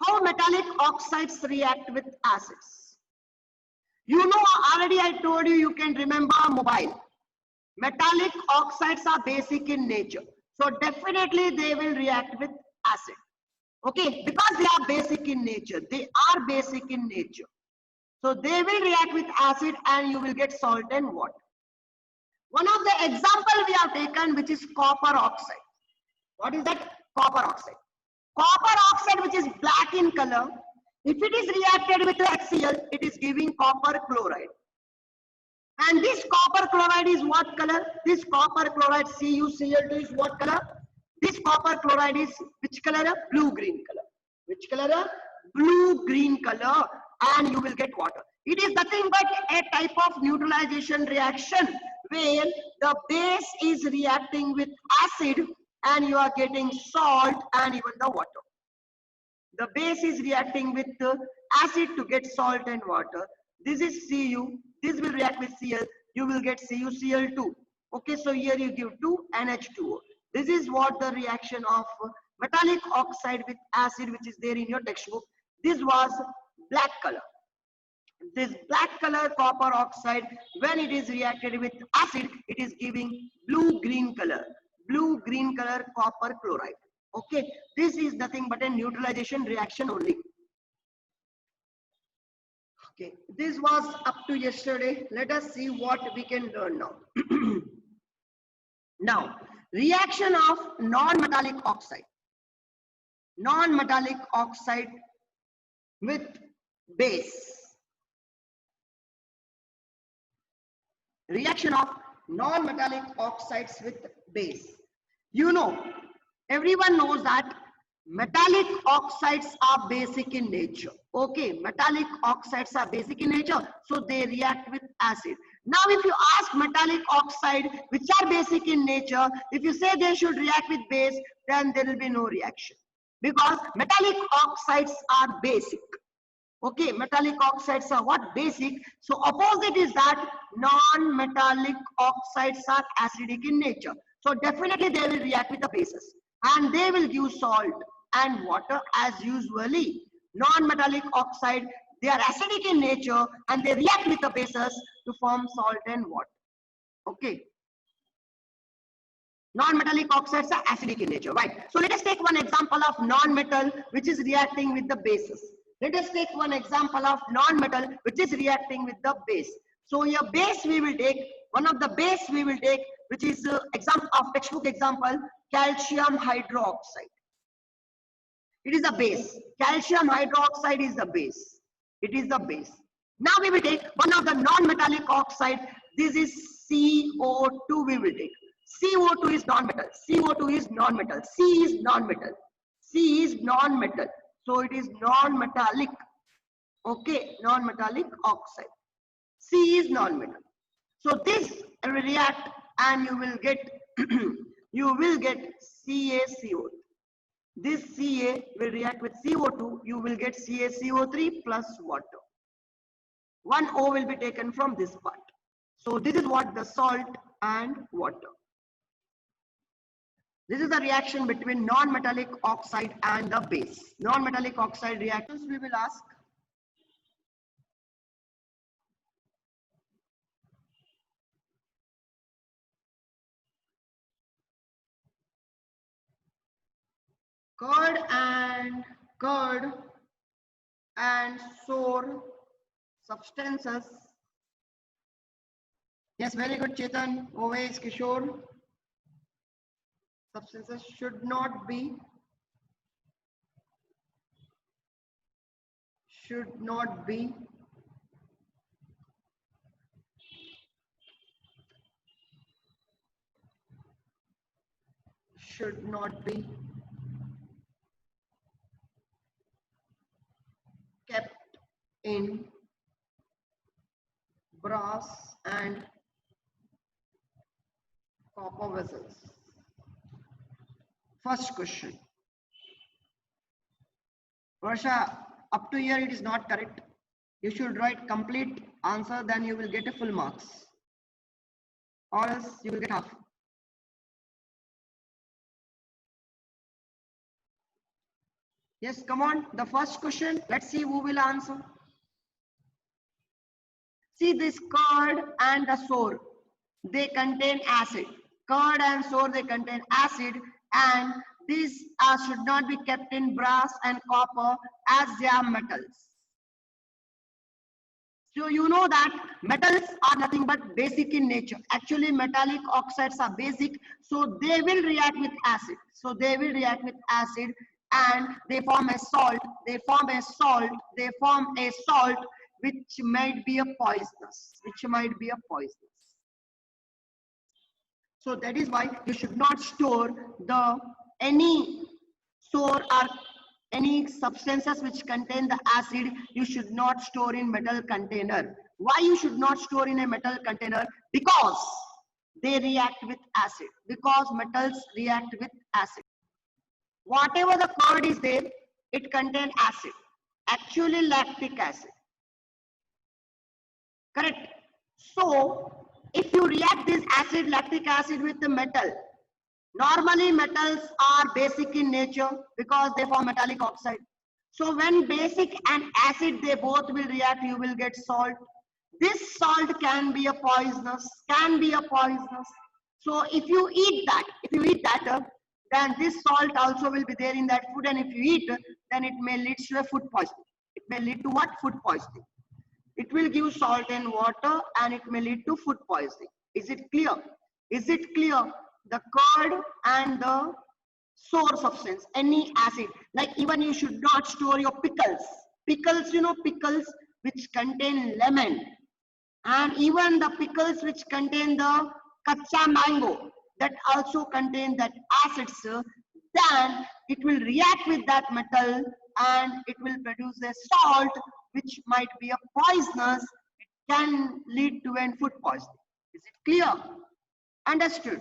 how metallic oxides react with acids. You know, already I told you, you can remember mobile. Metallic oxides are basic in nature. So definitely they will react with acid. Okay, because they are basic in nature. They are basic in nature. So they will react with acid and you will get salt and water. One of the example we have taken, which is copper oxide. What is that? Copper oxide. Copper oxide, which is black in color, if it is reacted with HCl, it is giving copper chloride. And this copper chloride is what color? This copper chloride CuCl2 is what color? This copper chloride is which color? Blue-green color. Which color? Blue-green color, and you will get water. It is nothing but a type of neutralization reaction where the base is reacting with acid and you are getting salt and even the water. The base is reacting with acid to get salt and water. This is Cu. This will react with Cl. You will get CuCl2. Okay, so here you give 2 NH2O. This is what the reaction of metallic oxide with acid, which is there in your textbook. This was black color. This black color copper oxide, when it is reacted with acid, it is giving blue-green color. Blue-green color copper chloride. Okay, this is nothing but a neutralization reaction only. Okay, this was up to yesterday. Let us see what we can learn now. Now, reaction of non-metallic oxide. Non-metallic oxide with base. Reaction of non-metallic oxides with base. You know, everyone knows that metallic oxides are basic in nature. Okay, metallic oxides are basic in nature, so they react with acid. Now, if you ask metallic oxide, which are basic in nature, if you say they should react with base, then there will be no reaction. Because metallic oxides are basic. Okay, metallic oxides are what? Basic. So opposite is that non-metallic oxides are acidic in nature. So definitely they will react with the bases and they will give salt and water as usually. Non-metallic oxide, they are acidic in nature and they react with the bases to form salt and water. Okay. Non-metallic oxides are acidic in nature, right? So let us take one example of non-metal which is reacting with the bases. Let us take one example of non-metal which is reacting with the base. So your base we will take, one of the base we will take, which is example of textbook example, calcium hydroxide. It is a base. Calcium hydroxide is the base. It is the base. Now we will take one of the non-metallic oxide. This is CO2 we will take. CO2 is non-metal. CO2 is non-metal. C is non-metal. C is non-metal. So it is non-metallic. Okay, non-metallic oxide. C is non-metal. So this will react and you will get CaCO2. This Ca will react with CO2. You will get CaCO3 plus water. One O will be taken from this part. So this is what the salt and water. This is the reaction between non-metallic oxide and the base. Non-metallic oxide reactions we will ask. Curd and sour substances. Yes, very good, Chetan. Always Kishore. Substances should not be kept in brass and copper vessels. First question. Varsha, up to here it is not correct. You should write complete answer, then you will get a full marks. Or else you will get half. Yes, come on. The first question. Let's see who will answer. See this curd and the sour. They contain acid. Curd and sour, they contain acid, and these should not be kept in brass and copper as they are metals. So you know that metals are nothing but basic in nature. Actually, metallic oxides are basic, so they will react with acid. So they will react with acid and they form a salt. They form a salt. They form a salt which might be a poisonous. Which might be a poisonous. So that is why you should not store any sour or any substances which contain the acid. You should not store in metal container. Why you should not store in a metal container? Because they react with acid. Because metals react with acid. Whatever the curd is there, it contains acid. Actually lactic acid. Correct. So if you react this acid, lactic acid with the metal, normally metals are basic in nature because they form metallic oxide. So when basic and acid, they both will react, you will get salt. This salt can be a poisonous, So if you eat that, then this salt also will be there in that food, and if you eat, then it may lead to a food poisoning. It may lead to what? Food poisoning. It will give salt and water and it may lead to food poisoning. Is it clear? Is it clear? The curd and the sour substance, any acid, like even you should not store your pickles. Pickles, you know, pickles which contain lemon, and even the pickles which contain the kacha mango, that also contain that acids, then it will react with that metal and it will produce a salt which might be a poisonous. It can lead to a food poisoning. Is it clear? Understood?